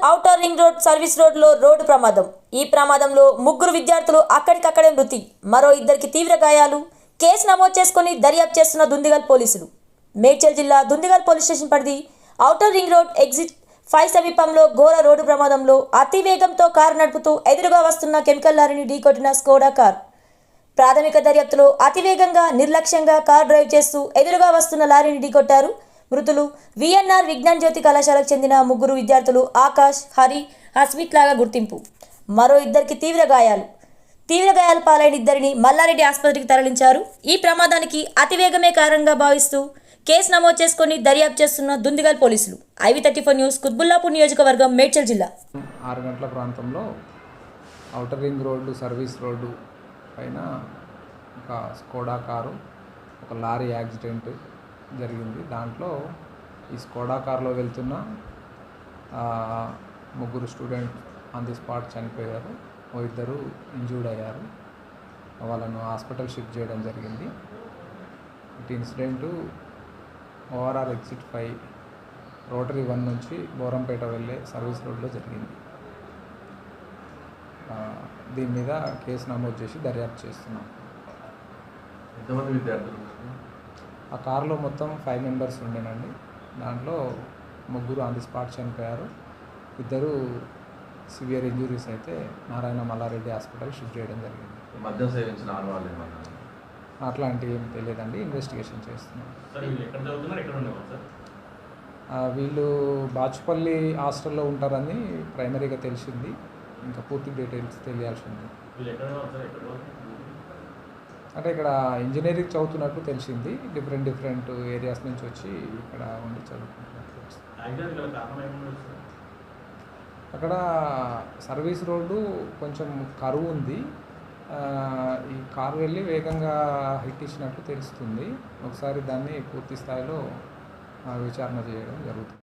Outer ring road service రోడ్లో road ప్రమాదం. ఈ ప్రమాదంలో ముగ్గురు విద్యార్థులు అక్కడికక్కడే మృతి, మరో ఇద్దరికి తీవ్ర గాయాలు. కేసు నమోదు చేసుకుని దర్యాప్తు చేస్తున్న దుందిగల్ పోలీసులు. మేడ్చల్ జిల్లా దుందిగల్ పోలీస్ స్టేషన్ పరిధి ఔటర్ రింగ్ రోడ్ ఎగ్జిట్ 5 సమీపంలో ఘోర రోడ్డు ప్రమాదంలో అతి వేగంతో కారు నడుపుతూ ఎదురుగా వస్తున్న కెమికల్ లారీని ఢీకొట్టిన స్కోడా కార్. ప్రాథమిక దర్యాప్తులో అతివేగంగా నిర్లక్ష్యంగా కార్ డ్రైవ్ చేస్తూ ఎదురుగా వస్తున్న లారీని ఢీకొట్టారు. మృతులు విఎన్ఆర్ విజ్ఞాన్ జ్యోతి కళాశాలకు చెందిన ముగ్గురు విద్యార్థులు ఆకాష్, హరి, హస్మిత్ లాగా గుర్తింపు. మరో ఇద్దరికి తీవ్ర గాయాలు పాలైన ఇద్దరిని మల్లారెడ్డి ఆసుపత్రికి తరలించారు. ఈ ప్రమాదానికి అతివేగమే కారణంగా భావిస్తూ కేసు నమోదు చేసుకుని దర్యాప్తు చేస్తున్న దుందిగల్ పోలీసులు. IV34 న్యూస్, కుత్బుల్లాపూర్ నియోజకవర్గం, మేడ్చల్ జిల్లా. 6 గంటల ప్రాంతంలో outer ring road service road పైన ఒక స్కోడా కారు, ఒక లారీ యాక్సిడెంట్ జరిగింది. దాంట్లో ఈ స్కోడా కారులో వెళ్తున్న ముగ్గురు స్టూడెంట్ ఆన్ ది స్పాట్ చనిపోయారు. ఇద్దరు ఇంజూర్డ్ అయ్యారు. వాళ్ళను హాస్పిటల్ షిఫ్ట్ చేయడం జరిగింది. ఇటు ఇన్సిడెంటు ORR ఎగ్జిట్ 5 రోటరీ 1 నుంచి బోరంపేట వెళ్ళే సర్వీస్ రోడ్లో జరిగింది. దీని మీద కేసు నమోదు చేసి దర్యాప్తు చేస్తున్నాం. ఎంతమంది విద్యార్థులు? ఆ కారులో మొత్తం 5 మెంబర్స్ ఉండేనండి. దాంట్లో ముగ్గురు ఆన్ ది స్పాట్ చనిపోయారు. ఇద్దరు సివియర్ ఇంజురీస్ అయితే నారాయణ మల్లారెడ్డి హాస్పిటల్ షిఫ్ట్ చేయడం జరిగింది. మద్యం సేవించిన ఆడవాళ్ళు ఏమన్నా? అట్లాంటివి ఏం తెలియదండి, ఇన్వెస్టిగేషన్ చేస్తున్నాం. వీళ్ళు బాచుపల్లి హాస్టల్లో ఉంటారని ప్రైమరీగా తెలిసింది. ఇంకా పూర్తి డీటెయిల్స్ తెలియాల్సి ఉంది. అంటే ఇక్కడ ఇంజనీరింగ్ చదువుతున్నట్టు తెలిసింది. డిఫరెంట్ ఏరియాస్ నుంచి వచ్చి ఇక్కడ ఉండి చదువుకుంటున్నట్టు. అక్కడ సర్వీస్ రోడ్డు కొంచెం కరువు ఉంది. ఈ కారు వెళ్ళి వేగంగా హిట్ ఇచ్చినట్లు తెలుస్తుంది. ఒకసారి దాన్ని పూర్తి స్థాయిలో విచారణ చేయడం జరుగుతుంది.